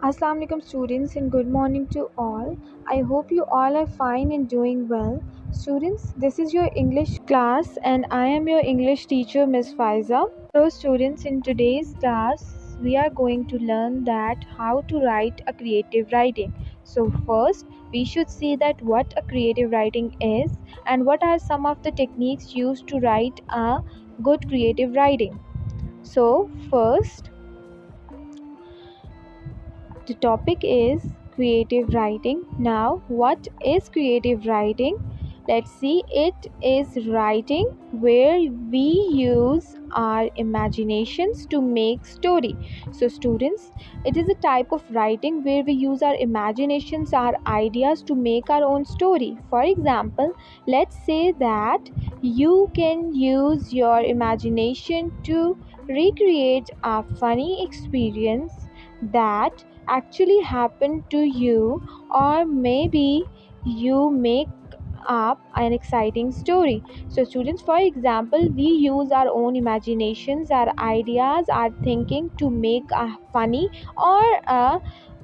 Assalamu alaikum students and good morning to all. I hope you all are fine and doing well. Students, this is your English class and I am your English teacher Miss Faiza. So students, in today's class we are going to learn that how to write a creative writing. So first we should see that what a creative writing is and what are some of the techniques used to write a good creative writing. So first, the topic is creative writing. Now, what is creative writing? Let's see. It is writing where we use our imaginations to make story. So, students, it is a type of writing where we use our imaginations, our ideas to make our own story. For example, let's say that you can use your imagination to recreate a funny experience that actually happened to you, or maybe you make up an exciting story. So students, for example, we use our own imaginations, our ideas, our thinking to make a funny or a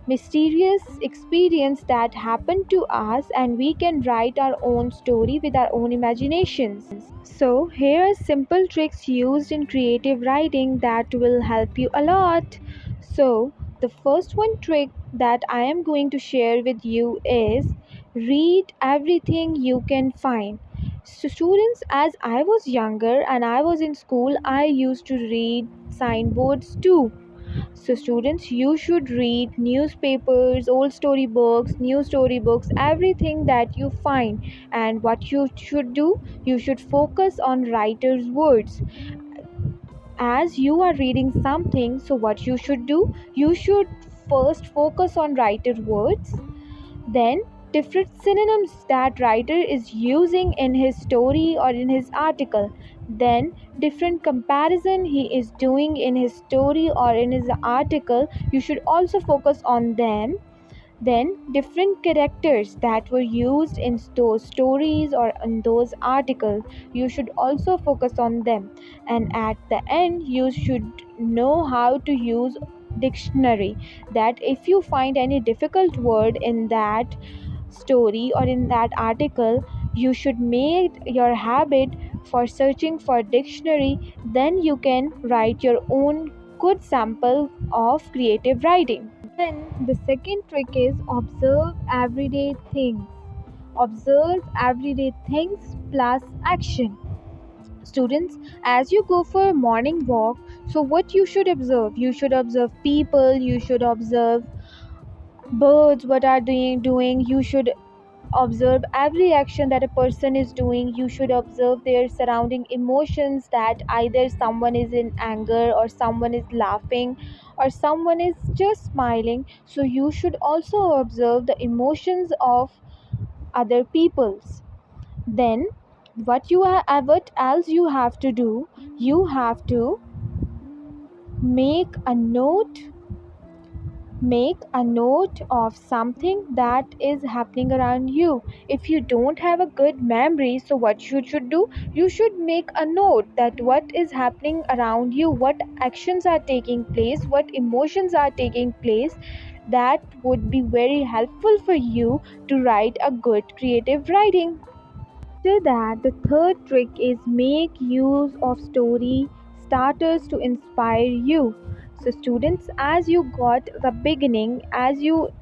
mysterious experience that happened to us, and we can write our own story with our own imaginations. So here are simple tricks used in creative writing that will help you a lot. So the first one trick that I am going to share with you is read everything you can find. So students, as I was younger and I was in school, I used to read signboards too. So, students, you should read newspapers, old storybooks, new storybooks, everything that you find. And what you should do, you should focus on writer's words. As you are reading something, so what you should do, you should first focus on writer's words, then different synonyms that writer is using in his story or in his article, then different comparison he is doing in his story or in his article, you should also focus on them, then different characters that were used in those stories or in those articles, you should also focus on them, and at the end you should know how to use dictionary, that if you find any difficult word in that story or in that article, you should make your habit for searching for dictionary, then you can write your own good sample of creative writing. Then the second trick is observe everyday things. Observe everyday things plus action. Students, as you go for a morning walk, so what you should observe, you should observe people, you should observe birds what are doing, you should observe every action that a person is doing, you should observe their surrounding emotions, that either someone is in anger or someone is laughing or someone is just smiling, so you should also observe the emotions of other peoples. Then what else you have to do, you have to make a note make a note of something that is happening around you. If you don't have a good memory, so what you should do, you should make a note that what is happening around you, what actions are taking place, what emotions are taking place, that would be very helpful for you to write a good creative writing. After that, the third trick is make use of story starters to inspire you. So, students, as you got the beginning, as you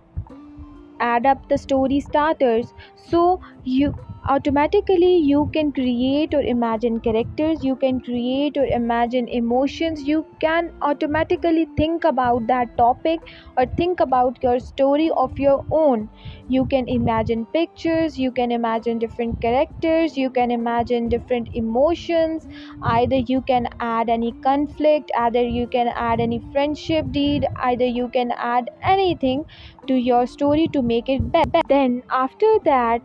add up the story starters, so you automatically you can create or imagine characters, you can create or imagine emotions, you can automatically think about that topic or think about your story of your own. You can imagine pictures, you can imagine different characters, you can imagine different emotions, either you can add any conflict, either you can add any friendship deed, either you can add anything to your story to make it better. Then, after that,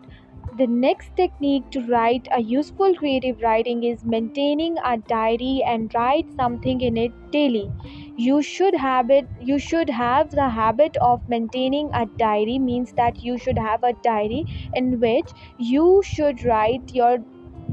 the next technique to write a useful creative writing is maintaining a diary and write something in it daily. You should have the habit of maintaining a diary, means that you should have a diary in which you should write your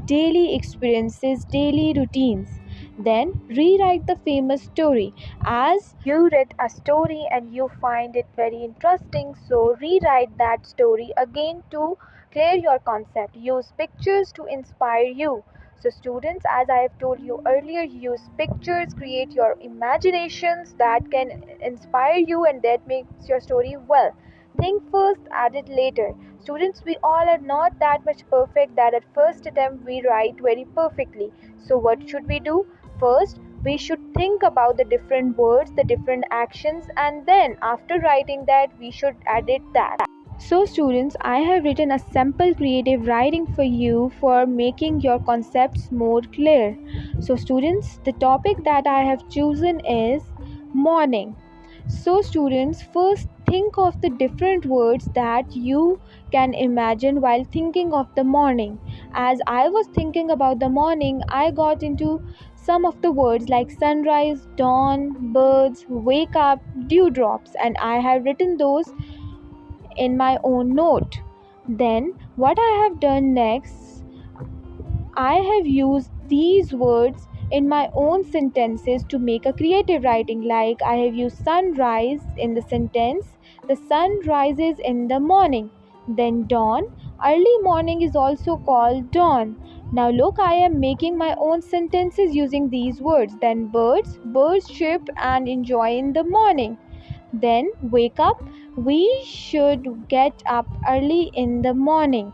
daily experiences, daily routines. Then rewrite the famous story. As you read a story and you find it very interesting, so rewrite that story again to clear your concept. Use pictures to inspire you. So, students, as I have told you earlier, use pictures, create your imaginations that can inspire you and that makes your story well. Think first, add it later. Students, we all are not that much perfect that at first attempt we write very perfectly. So, what should we do? First, we should think about the different words, the different actions, and then after writing that, we should edit that. So, students, I have written a simple creative writing for you for making your concepts more clear. So, students, the topic that I have chosen is morning. So, students, first think of the different words that you can imagine while thinking of the morning. As I was thinking about the morning, I got into some of the words like sunrise, dawn, birds, wake up, dewdrops, and I have written those in my own note. Then, what I have done next, I have used these words in my own sentences to make a creative writing. Like, I have used sunrise in the sentence, the sun rises in the morning. Then, dawn, early morning is also called dawn. Now, look, I am making my own sentences using these words. Then, birds chirp and enjoy in the morning. Then, wake up, we should get up early in the morning.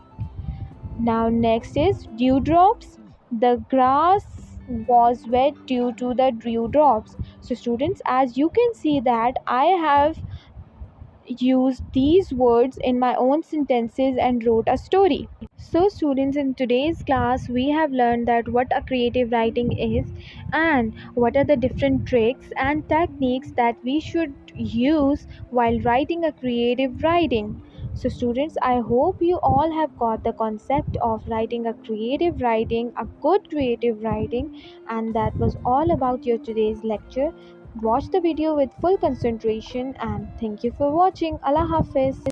Now, next is dewdrops. The grass was wet due to the dewdrops. So, students, as you can see that I have used these words in my own sentences and wrote a story. So, students, in today's class, we have learned that what a creative writing is and what are the different tricks and techniques that we should use while writing a creative writing. So, students, I hope you all have got the concept of writing a creative writing, a good creative writing, and that was all about your today's lecture. Watch the video with full concentration and thank you for watching. Allah Hafiz.